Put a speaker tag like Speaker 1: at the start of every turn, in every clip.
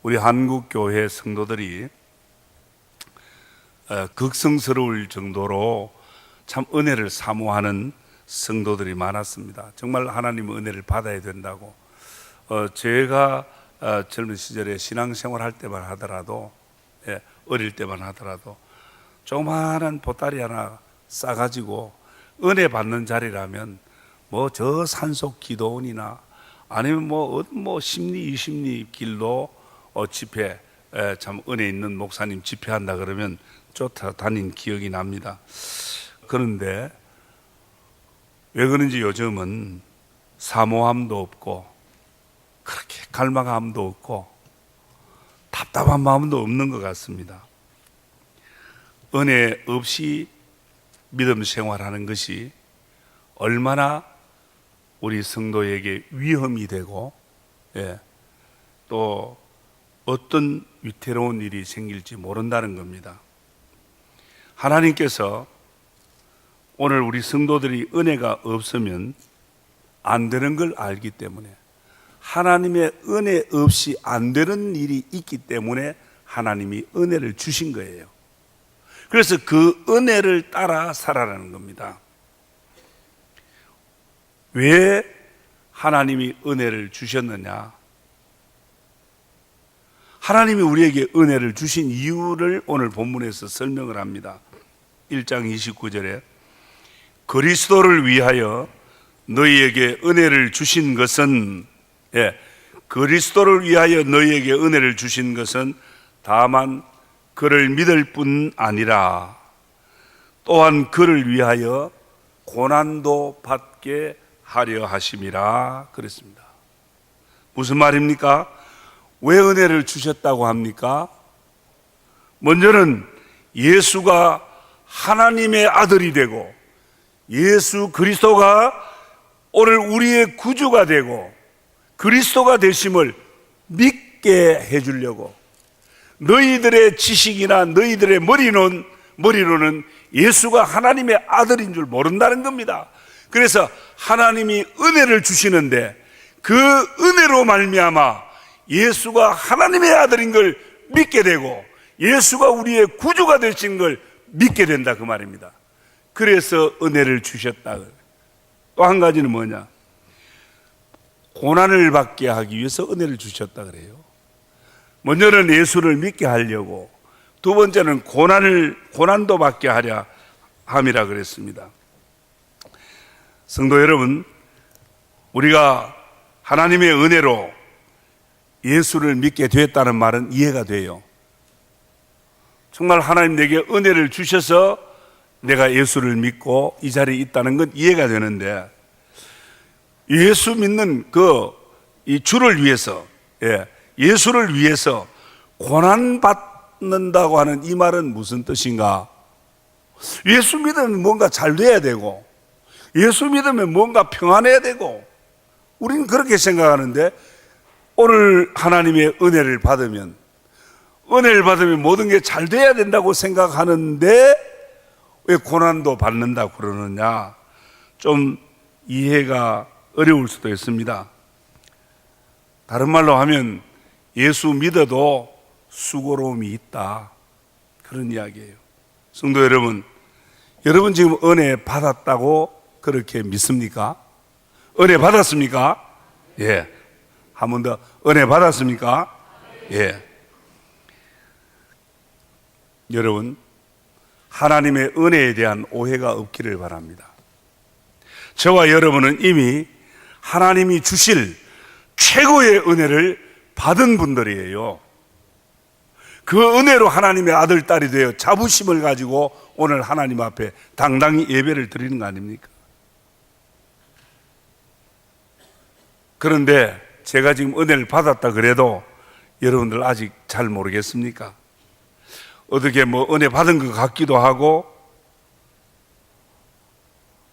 Speaker 1: 우리 한국교회 성도들이 극성스러울 정도로 참 은혜를 사모하는 성도들이 많았습니다. 정말 하나님의 은혜를 받아야 된다고. 제가 젊은 시절에 신앙생활 할 때만 하더라도, 어릴 때만 하더라도 조그마한 보따리 하나 싸가지고 은혜 받는 자리라면 뭐 저 산속 기도원이나 아니면 뭐 심리 20리 길로 집회, 참 은혜 있는 목사님 집회한다 그러면 쫓아다닌 기억이 납니다. 그런데 왜 그런지 요즘은 사모함도 없고 그렇게 갈망함도 없고 답답한 마음도 없는 것 같습니다. 은혜 없이 믿음 생활하는 것이 얼마나 우리 성도에게 위험이 되고, 또 어떤 위태로운 일이 생길지 모른다는 겁니다. 하나님께서 오늘 우리 성도들이 은혜가 없으면 안 되는 걸 알기 때문에, 하나님의 은혜 없이 안 되는 일이 있기 때문에 하나님이 은혜를 주신 거예요. 그래서 그 은혜를 따라 살아라는 겁니다. 왜 하나님이 은혜를 주셨느냐? 하나님이 우리에게 은혜를 주신 이유를 오늘 본문에서 설명을 합니다. 1장 29절에 그리스도를 위하여 너희에게 은혜를 주신 것은, 그리스도를 위하여 너희에게 은혜를 주신 것은 다만 그를 믿을 뿐 아니라 또한 그를 위하여 고난도 받게 하려 하심이라 그랬습니다. 무슨 말입니까? 왜 은혜를 주셨다고 합니까? 먼저는 예수가 하나님의 아들이 되고 예수 그리스도가 오늘 우리의 구주가 되고 그리스도가 되심을 믿게 해주려고, 너희들의 지식이나 너희들의 머리로는 예수가 하나님의 아들인 줄 모른다는 겁니다. 그래서 하나님이 은혜를 주시는데 그 은혜로 말미암아 예수가 하나님의 아들인 걸 믿게 되고 예수가 우리의 구주가 되신 걸 믿게 된다 그 말입니다. 그래서 은혜를 주셨다. 또 한 가지는 뭐냐? 고난을 받게 하기 위해서 은혜를 주셨다 그래요. 먼저는 예수를 믿게 하려고, 두 번째는 고난도 받게 하려 함이라 그랬습니다. 성도 여러분, 우리가 하나님의 은혜로 예수를 믿게 되었다는 말은 이해가 돼요. 정말 하나님 내게 은혜를 주셔서 내가 예수를 믿고 이 자리에 있다는 건 이해가 되는데, 예수 믿는 이 주를 위해서, 예수를 위해서 고난받는다고 하는 이 말은 무슨 뜻인가? 예수 믿으면 뭔가 잘 돼야 되고, 예수 믿으면 뭔가 평안해야 되고, 우리는 그렇게 생각하는데, 오늘 하나님의 은혜를 받으면 모든 게 잘 돼야 된다고 생각하는데 왜 고난도 받는다고 그러느냐? 좀 이해가 어려울 수도 있습니다. 다른 말로 하면 예수 믿어도 수고로움이 있다, 그런 이야기예요. 성도 여러분, 여러분 지금 은혜 받았다고 그렇게 믿습니까? 은혜 받았습니까? 예. 한 번 더, 은혜 받았습니까? 예. 여러분, 하나님의 은혜에 대한 오해가 없기를 바랍니다. 저와 여러분은 이미 하나님이 주실 최고의 은혜를 받은 분들이에요. 그 은혜로 하나님의 아들, 딸이 되어 자부심을 가지고 오늘 하나님 앞에 당당히 예배를 드리는 거 아닙니까? 그런데 제가 지금 은혜를 받았다 그래도 여러분들 아직 잘 모르겠습니까? 어떻게 은혜 받은 것 같기도 하고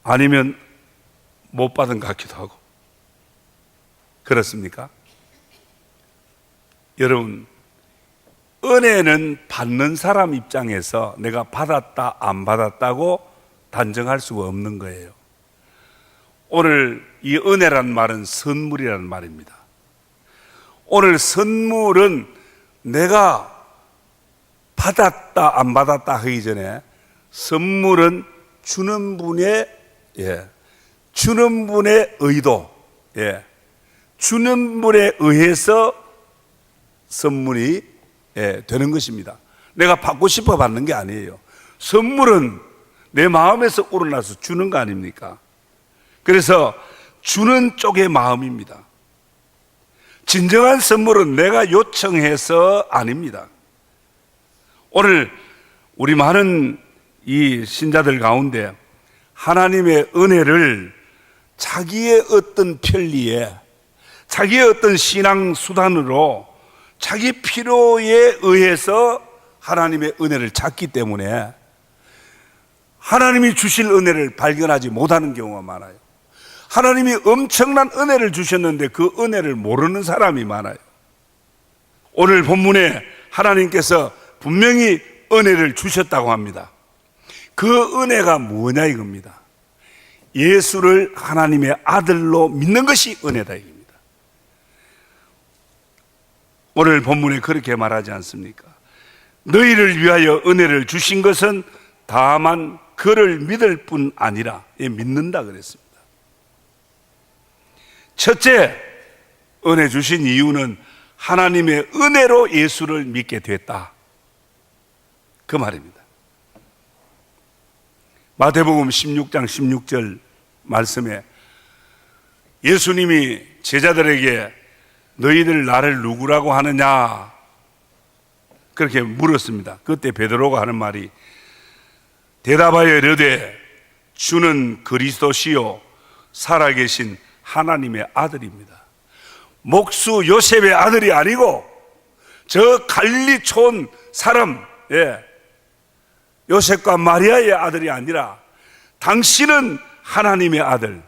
Speaker 1: 아니면 못 받은 것 같기도 하고, 그렇습니까? 여러분, 은혜는 받는 사람 입장에서 내가 받았다 안 받았다고 단정할 수가 없는 거예요. 오늘 이 은혜란 말은 선물이라는 말입니다. 오늘 선물은 내가 받았다 안 받았다 하기 전에 선물은 주는 분의 주는 분의 의도, 주는 분에 의해서 선물이 되는 것입니다. 내가 받고 싶어 받는 게 아니에요. 선물은 내 마음에서 우러나서 주는 거 아닙니까? 그래서 주는 쪽의 마음입니다. 진정한 선물은 내가 요청해서 아닙니다. 오늘 우리 많은 이 신자들 가운데 하나님의 은혜를 자기의 어떤 편리에, 자기의 어떤 신앙 수단으로 자기 필요에 의해서 하나님의 은혜를 찾기 때문에 하나님이 주실 은혜를 발견하지 못하는 경우가 많아요. 하나님이 엄청난 은혜를 주셨는데 그 은혜를 모르는 사람이 많아요. 오늘 본문에 하나님께서 분명히 은혜를 주셨다고 합니다. 그 은혜가 뭐냐 이겁니다. 예수를 하나님의 아들로 믿는 것이 은혜다 이겁니다. 오늘 본문에 그렇게 말하지 않습니까? 너희를 위하여 은혜를 주신 것은 다만 그를 믿을 뿐 아니라 믿는다 그랬습니다. 첫째, 은혜 주신 이유는 하나님의 은혜로 예수를 믿게 됐다, 그 말입니다. 마태복음 16장 16절 말씀에 예수님이 제자들에게 너희들 나를 누구라고 하느냐 그렇게 물었습니다. 그때 베드로가 하는 말이 대답하여 이르되 주는 그리스도시요 살아계신 하나님의 아들입니다. 목수 요셉의 아들이 아니고 저 갈릴리촌 사람 요셉과 마리아의 아들이 아니라 당신은 하나님의 아들,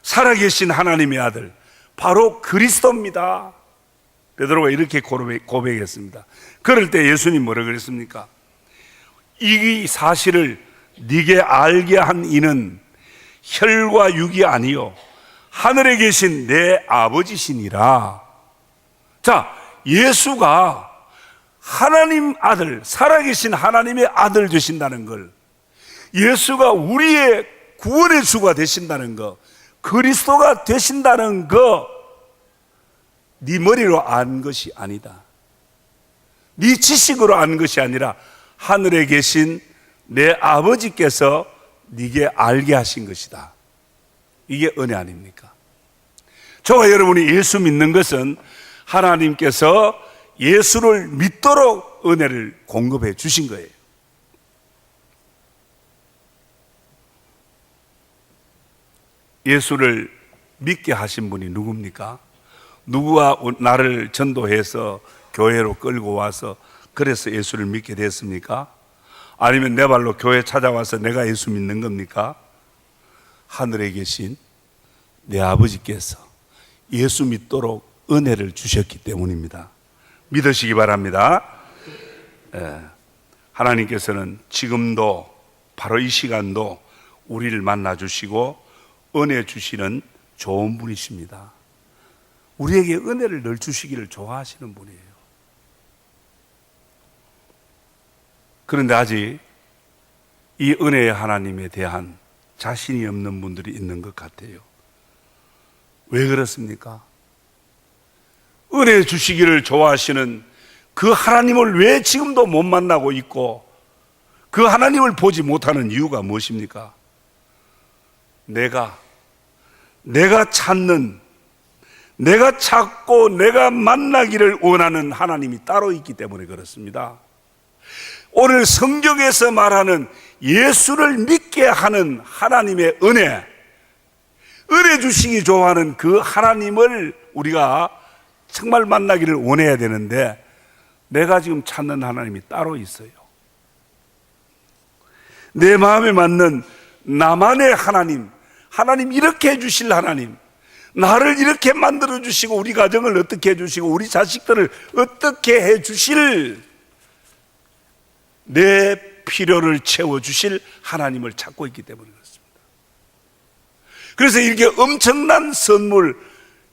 Speaker 1: 살아계신 하나님의 아들, 바로 그리스도입니다. 베드로가 이렇게 고백했습니다. 그럴 때 예수님 뭐라 그랬습니까? 이 사실을 네게 알게 한 이는 혈과 육이 아니요 하늘에 계신 내 아버지시니라. 자, 예수가 하나님 아들, 살아계신 하나님의 아들 되신다는 걸, 예수가 우리의 구원의 주가 되신다는 거, 그리스도가 되신다는 거, 네 머리로 안 것이 아니다. 네 지식으로 안 것이 아니라 하늘에 계신 내 아버지께서 네게 알게 하신 것이다. 이게 은혜 아닙니까? 저와 여러분이 예수 믿는 것은 하나님께서 예수를 믿도록 은혜를 공급해 주신 거예요. 예수를 믿게 하신 분이 누굽니까? 누구가 나를 전도해서 교회로 끌고 와서 그래서 예수를 믿게 됐습니까? 아니면 내 발로 교회 찾아와서 내가 예수 믿는 겁니까? 하늘에 계신 내 아버지께서 예수 믿도록 은혜를 주셨기 때문입니다. 믿으시기 바랍니다. 하나님께서는 지금도 바로 이 시간도 우리를 만나 주시고 은혜 주시는 좋은 분이십니다. 우리에게 은혜를 늘 주시기를 좋아하시는 분이에요. 그런데 아직 이 은혜의 하나님에 대한 자신이 없는 분들이 있는 것 같아요. 왜 그렇습니까? 은혜 주시기를 좋아하시는 그 하나님을 왜 지금도 못 만나고 있고 그 하나님을 보지 못하는 이유가 무엇입니까? 내가 찾는, 내가 찾고 내가 만나기를 원하는 하나님이 따로 있기 때문에 그렇습니다. 오늘 성경에서 말하는 예수를 믿게 하는 하나님의 은혜 주시기 좋아하는 그 하나님을 우리가 정말 만나기를 원해야 되는데 내가 지금 찾는 하나님이 따로 있어요. 내 마음에 맞는 나만의 하나님 이렇게 해주실 하나님, 나를 이렇게 만들어 주시고 우리 가정을 어떻게 해주시고 우리 자식들을 어떻게 해주실, 내 필요를 채워주실 하나님을 찾고 있기 때문에 그렇습니다. 그래서 이렇게 엄청난 선물,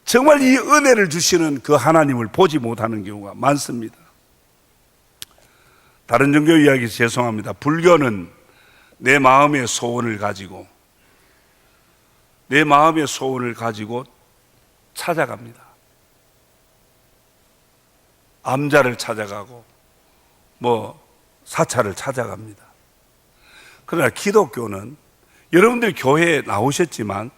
Speaker 1: 정말 이 은혜를 주시는 그 하나님을 보지 못하는 경우가 많습니다. 다른 종교 이야기 죄송합니다. 불교는 내 마음의 소원을 가지고 찾아갑니다. 암자를 찾아가고 사찰을 찾아갑니다. 그러나 기독교는 여러분들 교회에 나오셨지만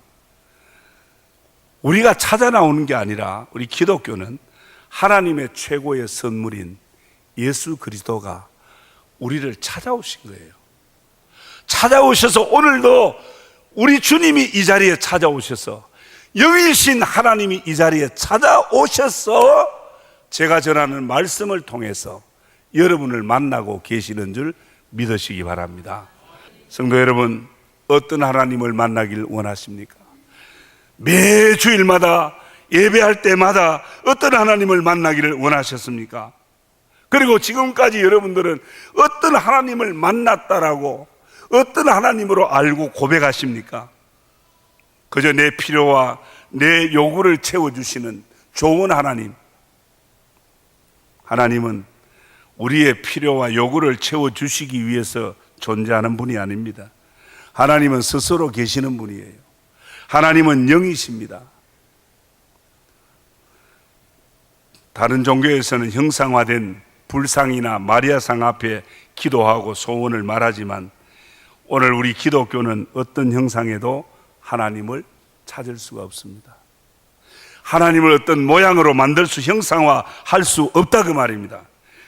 Speaker 1: 우리가 찾아 나오는 게 아니라 우리 기독교는 하나님의 최고의 선물인 예수 그리스도가 우리를 찾아오신 거예요. 찾아오셔서 오늘도 우리 주님이 이 자리에 찾아오셔서 영이신 하나님이 이 자리에 찾아오셔서 제가 전하는 말씀을 통해서 여러분을 만나고 계시는 줄 믿으시기 바랍니다. 성도 여러분, 어떤 하나님을 만나길 원하십니까? 매주일마다 예배할 때마다 어떤 하나님을 만나기를 원하셨습니까? 그리고 지금까지 여러분들은 어떤 하나님을 만났다라고 어떤 하나님으로 알고 고백하십니까? 그저 내 필요와 내 요구를 채워주시는 좋은 하나님. 하나님은 우리의 필요와 요구를 채워주시기 위해서 존재하는 분이 아닙니다. 하나님은 스스로 계시는 분이에요. 하나님은 영이십니다. 다른 종교에서는 형상화된 불상이나 마리아상 앞에 기도하고 소원을 말하지만 오늘 우리 기독교는 어떤 형상에도 하나님을 찾을 수가 없습니다. 하나님을 어떤 모양으로 만들 수, 형상화할 수 없다 그 말입니다.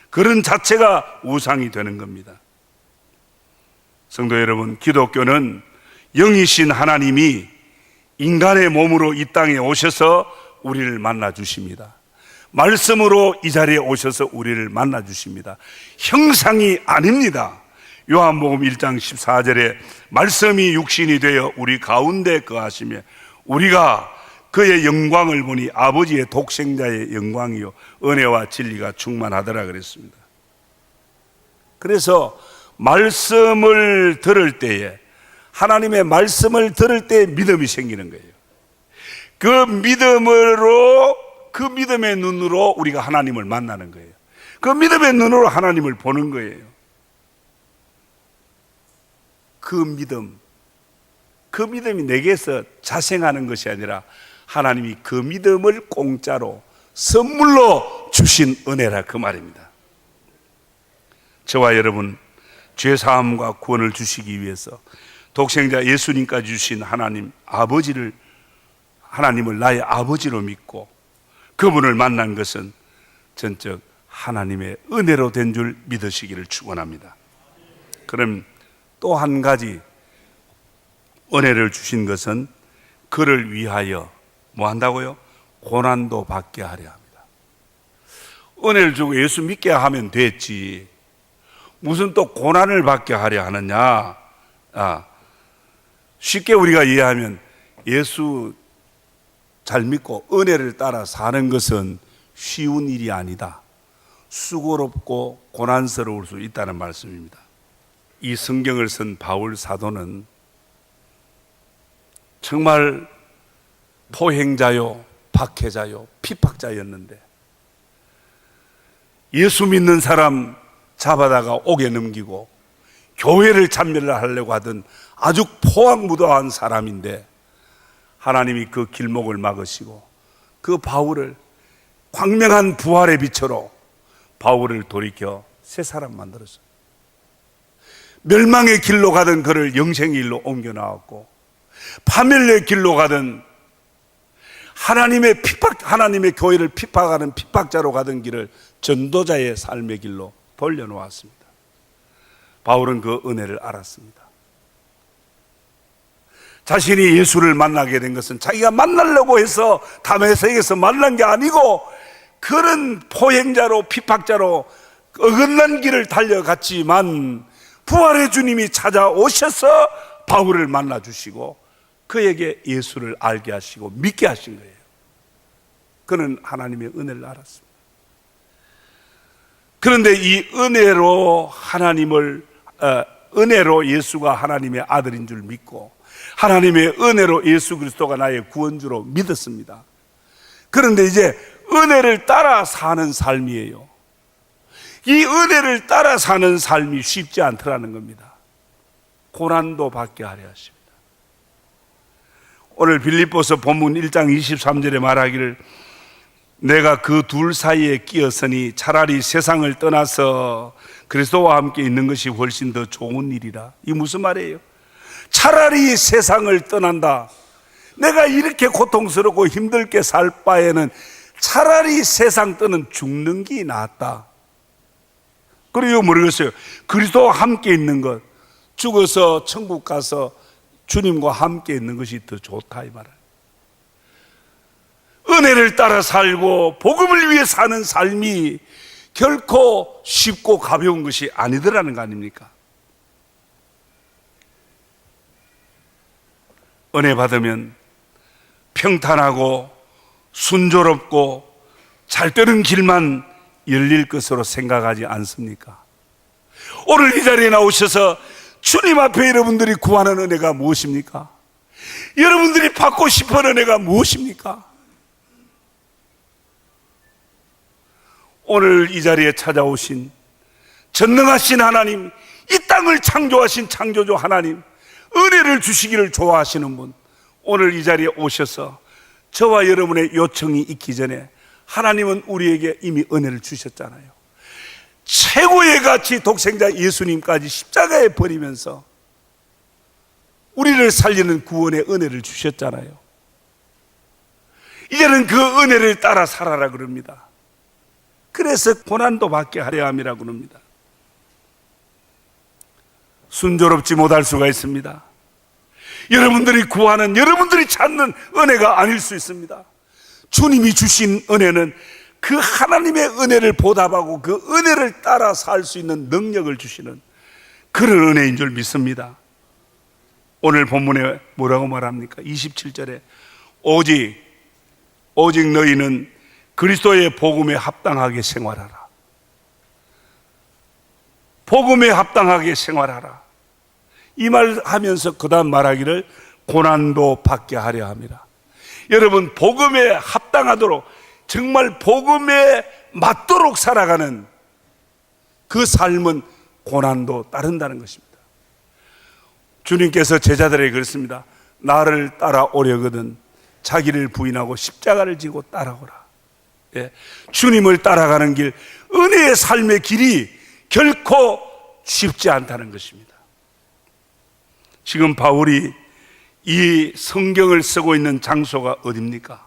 Speaker 1: 그런 자체가 우상이 되는 겁니다. 성도 여러분, 기독교는 영이신 하나님이 인간의 몸으로 이 땅에 오셔서 우리를 만나 주십니다. 말씀으로 이 자리에 오셔서 우리를 만나 주십니다. 형상이 아닙니다. 요한복음 1장 14절에 말씀이 육신이 되어 우리 가운데 거하시며 우리가 그의 영광을 보니 아버지의 독생자의 영광이요 은혜와 진리가 충만하더라 그랬습니다. 그래서 말씀을 들을 때에, 하나님의 말씀을 들을 때 믿음이 생기는 거예요. 그 믿음의 눈으로 우리가 하나님을 만나는 거예요. 그 믿음의 눈으로 하나님을 보는 거예요. 그 믿음이 내게서 자생하는 것이 아니라 하나님이 그 믿음을 공짜로 선물로 주신 은혜라 그 말입니다. 저와 여러분, 죄사함과 구원을 주시기 위해서 독생자 예수님까지 주신 하나님을 나의 아버지로 믿고 그분을 만난 것은 전적 하나님의 은혜로 된 줄 믿으시기를 축원합니다. 그럼 또 한 가지 은혜를 주신 것은 그를 위하여 뭐 한다고요? 고난도 받게 하려 합니다. 은혜를 주고 예수 믿게 하면 됐지, 무슨 또 고난을 받게 하려 하느냐. 쉽게 우리가 이해하면 예수 잘 믿고 은혜를 따라 사는 것은 쉬운 일이 아니다, 수고롭고 고난스러울 수 있다는 말씀입니다. 이 성경을 쓴 바울 사도는 정말 포행자요, 박해자요, 핍박자였는데 예수 믿는 사람 잡아다가 옥에 넘기고 교회를 참멸하려고 하던 아주 포악무도한 사람인데 하나님이 그 길목을 막으시고 그 바울을 광명한 부활의 빛으로 바울을 돌이켜 새 사람 만들었어요. 멸망의 길로 가던 그를 영생의 길로 옮겨 나왔고, 파멸의 길로 가던 하나님의 교회를 핍박하는 핍박자로 가던 길을 전도자의 삶의 길로 돌려놓았습니다. 바울은 그 은혜를 알았습니다. 자신이 예수를 만나게 된 것은 자기가 만나려고 해서 다메섹에서 만난 게 아니고 그런 포행자로 핍박자로 어긋난 길을 달려갔지만 부활의 주님이 찾아오셔서 바울을 만나주시고 그에게 예수를 알게 하시고 믿게 하신 거예요. 그는 하나님의 은혜를 알았습니다. 그런데 이 은혜로 예수가 하나님의 아들인 줄 믿고 하나님의 은혜로 예수 그리스도가 나의 구원주로 믿었습니다. 그런데 이제 은혜를 따라 사는 삶이에요. 이 은혜를 따라 사는 삶이 쉽지 않더라는 겁니다. 고난도 받게 하려 하십니다. 오늘 빌립보서 본문 1장 23절에 말하기를 내가 그 둘 사이에 끼었으니 차라리 세상을 떠나서 그리스도와 함께 있는 것이 훨씬 더 좋은 일이라. 이 무슨 말이에요? 차라리 세상을 떠난다. 내가 이렇게 고통스럽고 힘들게 살 바에는 차라리 세상 떠는 죽는 게 낫다. 그리고 모르겠어요. 그리스도와 함께 있는 것, 죽어서 천국 가서 주님과 함께 있는 것이 더 좋다 이 말이에요. 은혜를 따라 살고 복음을 위해 사는 삶이 결코 쉽고 가벼운 것이 아니더라는 거 아닙니까? 은혜 받으면 평탄하고 순조롭고 잘 되는 길만 열릴 것으로 생각하지 않습니까? 오늘 이 자리에 나오셔서 주님 앞에 여러분들이 구하는 은혜가 무엇입니까? 여러분들이 받고 싶은 은혜가 무엇입니까? 오늘 이 자리에 찾아오신 전능하신 하나님, 이 땅을 창조하신 창조주 하나님, 은혜를 주시기를 좋아하시는 분, 오늘 이 자리에 오셔서 저와 여러분의 요청이 있기 전에 하나님은 우리에게 이미 은혜를 주셨잖아요. 최고의 가치 독생자 예수님까지 십자가에 버리면서 우리를 살리는 구원의 은혜를 주셨잖아요. 이제는 그 은혜를 따라 살아라 그럽니다. 그래서 고난도 받게 하려 함이라고 합니다. 순조롭지 못할 수가 있습니다. 여러분들이 구하는, 여러분들이 찾는 은혜가 아닐 수 있습니다. 주님이 주신 은혜는 그 하나님의 은혜를 보답하고 그 은혜를 따라 살 수 있는 능력을 주시는 그런 은혜인 줄 믿습니다. 오늘 본문에 뭐라고 말합니까? 27절에 오직 너희는 그리스도의 복음에 합당하게 생활하라. 복음에 합당하게 생활하라. 이 말 하면서 그 다음 말하기를 고난도 받게 하려 함이라. 여러분, 복음에 합당하도록 정말 복음에 맞도록 살아가는 그 삶은 고난도 따른다는 것입니다. 주님께서 제자들에게 그랬습니다. 나를 따라오려거든 자기를 부인하고 십자가를 지고 따라오라. 예, 주님을 따라가는 길, 은혜의 삶의 길이 결코 쉽지 않다는 것입니다. 지금 바울이 이 성경을 쓰고 있는 장소가 어디입니까?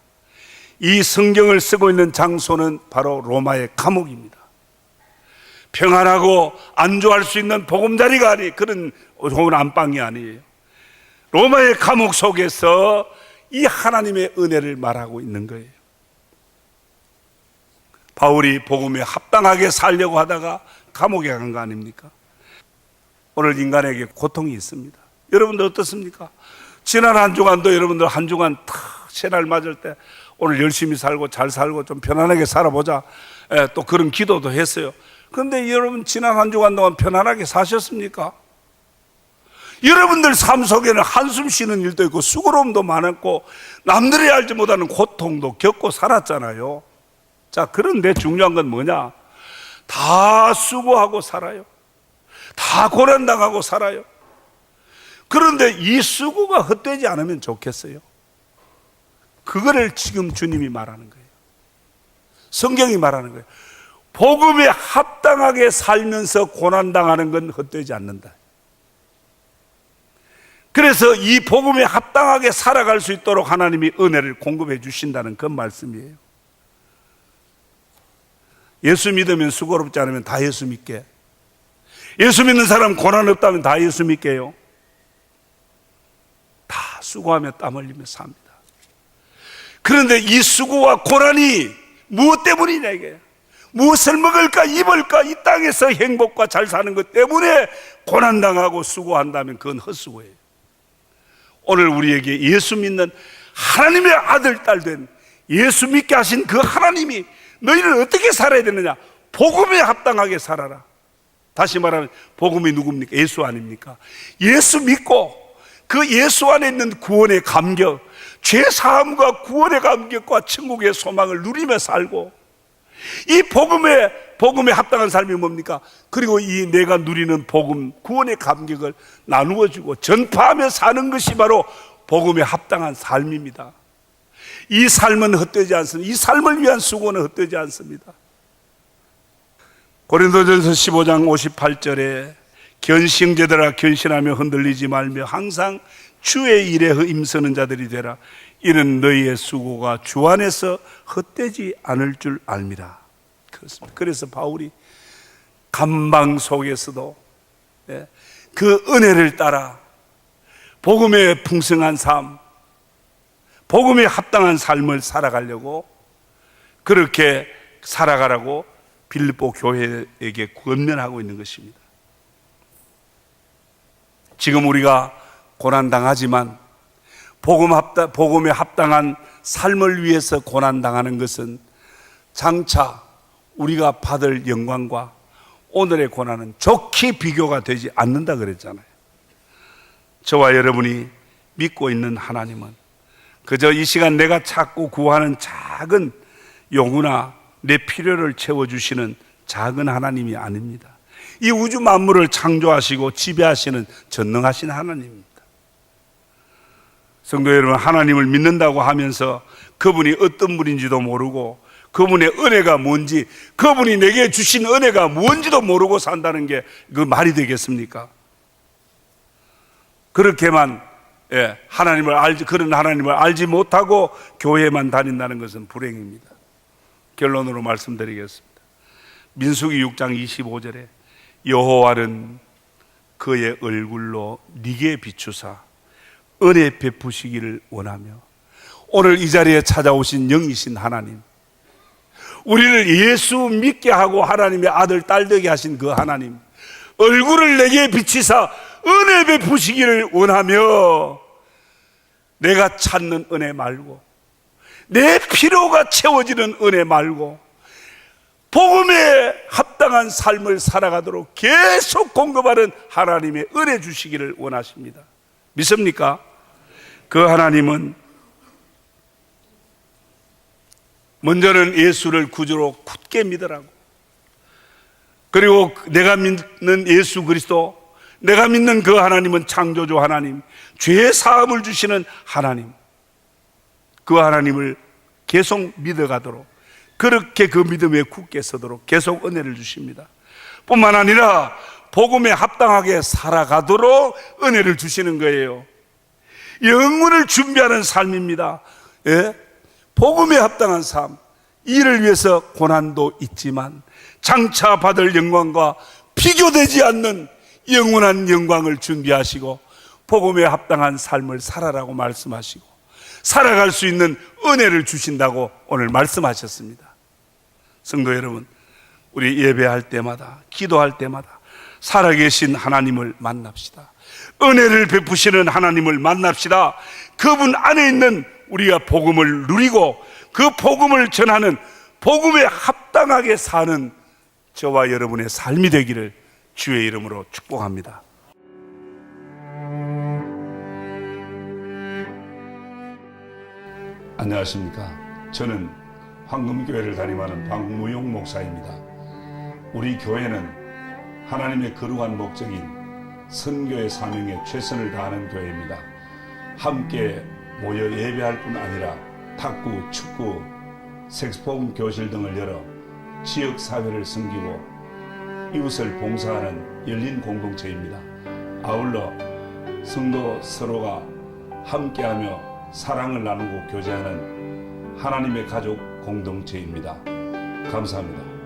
Speaker 1: 이 성경을 쓰고 있는 장소는 바로 로마의 감옥입니다. 평안하고 안주할 수 있는 보금자리가 아니, 그런 좋은 안방이 아니에요. 로마의 감옥 속에서 이 하나님의 은혜를 말하고 있는 거예요. 바울이 복음에 합당하게 살려고 하다가 감옥에 간 거 아닙니까? 오늘 인간에게 고통이 있습니다. 여러분들 어떻습니까? 지난 한 주간도 여러분들 한 주간 탁 새날 맞을 때 오늘 열심히 살고 잘 살고 좀 편안하게 살아보자, 또 그런 기도도 했어요. 그런데 여러분 지난 한 주간 동안 편안하게 사셨습니까? 여러분들 삶 속에는 한숨 쉬는 일도 있고 수고로움도 많았고 남들이 알지 못하는 고통도 겪고 살았잖아요. 자, 그런데 중요한 건 뭐냐? 다 수고하고 살아요. 다 고난당하고 살아요. 그런데 이 수고가 헛되지 않으면 좋겠어요. 그거를 지금 주님이 말하는 거예요. 성경이 말하는 거예요. 복음에 합당하게 살면서 고난당하는 건 헛되지 않는다. 그래서 이 복음에 합당하게 살아갈 수 있도록 하나님이 은혜를 공급해 주신다는 그 말씀이에요. 예수 믿으면 수고롭지 않으면 다 예수 믿게. 예수 믿는 사람 고난 없다면 다 예수 믿게요. 다 수고하며 땀 흘리며 삽니다. 그런데 이 수고와 고난이 무엇 때문이냐 이게. 무엇을 먹을까 입을까 이 땅에서 행복과 잘 사는 것 때문에 고난당하고 수고한다면 그건 헛수고예요. 오늘 우리에게 예수 믿는 하나님의 아들 딸 된 예수 믿게 하신 그 하나님이 너희는 어떻게 살아야 되느냐? 복음에 합당하게 살아라. 다시 말하면 복음이 누굽니까? 예수 아닙니까? 예수 믿고 그 예수 안에 있는 구원의 감격, 죄사함과 구원의 감격과 천국의 소망을 누리며 살고 이 복음에 합당한 삶이 뭡니까? 그리고 이 내가 누리는 복음, 구원의 감격을 나누어 주고 전파하며 사는 것이 바로 복음에 합당한 삶입니다. 이 삶은 헛되지 않습니다. 이 삶을 위한 수고는 헛되지 않습니다. 고린도전서 15장 58절에 견싱제들아 견신하며 흔들리지 말며 항상 주의 일에 힘쓰는 자들이 되라. 이는 너희의 수고가 주 안에서 헛되지 않을 줄 압니다. 그렇습니다. 그래서 바울이 감방 속에서도 그 은혜를 따라 복음의 풍성한 삶, 복음에 합당한 삶을 살아가려고 그렇게 살아가라고 빌립보 교회에게 권면하고 있는 것입니다. 지금 우리가 고난당하지만 복음에 합당한 삶을 위해서 고난당하는 것은 장차 우리가 받을 영광과 오늘의 고난은 좋게 비교가 되지 않는다 그랬잖아요. 저와 여러분이 믿고 있는 하나님은 그저 이 시간 내가 찾고 구하는 작은 요구나 내 필요를 채워주시는 작은 하나님이 아닙니다. 이 우주 만물을 창조하시고 지배하시는 전능하신 하나님입니다. 성도 여러분, 하나님을 믿는다고 하면서 그분이 어떤 분인지도 모르고 그분의 은혜가 뭔지, 그분이 내게 주신 은혜가 뭔지도 모르고 산다는 게 그 말이 되겠습니까? 그렇게만 그런 하나님을 알지 못하고 교회만 다닌다는 것은 불행입니다. 결론으로 말씀드리겠습니다. 민수기 6장 25절에 여호와는 그의 얼굴로 네게 비추사 은혜 베푸시기를 원하며, 오늘 이 자리에 찾아오신 영이신 하나님, 우리를 예수 믿게 하고 하나님의 아들 딸 되게 하신 그 하나님, 얼굴을 내게 비치사 은혜 베푸시기를 원하며, 내가 찾는 은혜 말고 내 필요가 채워지는 은혜 말고 복음에 합당한 삶을 살아가도록 계속 공급하는 하나님의 은혜 주시기를 원하십니다. 믿습니까? 그 하나님은 먼저는 예수를 구주로 굳게 믿으라고, 그리고 내가 믿는 예수 그리스도, 내가 믿는 그 하나님은 창조주 하나님, 죄의 사함을 주시는 하나님, 그 하나님을 계속 믿어가도록, 그렇게 그 믿음에 굳게 서도록 계속 은혜를 주십니다. 뿐만 아니라 복음에 합당하게 살아가도록 은혜를 주시는 거예요. 영혼을 준비하는 삶입니다. 복음에 합당한 삶, 이를 위해서 고난도 있지만 장차 받을 영광과 비교되지 않는 영원한 영광을 준비하시고 복음에 합당한 삶을 살아라고 말씀하시고 살아갈 수 있는 은혜를 주신다고 오늘 말씀하셨습니다. 성도 여러분, 우리 예배할 때마다, 기도할 때마다 살아계신 하나님을 만납시다. 은혜를 베푸시는 하나님을 만납시다. 그분 안에 있는 우리가 복음을 누리고 그 복음을 전하는, 복음에 합당하게 사는 저와 여러분의 삶이 되기를 주의 이름으로 축복합니다. 안녕하십니까? 저는 황금교회를 담임하는 박무용 목사입니다. 우리 교회는 하나님의 거룩한 목적인 선교의 사명에 최선을 다하는 교회입니다. 함께 모여 예배할 뿐 아니라 탁구, 축구, 색소폰 교실 등을 열어 지역 사회를 섬기고 이웃을 봉사하는 열린 공동체입니다. 아울러 성도 서로가 함께하며 사랑을 나누고 교제하는 하나님의 가족 공동체입니다. 감사합니다.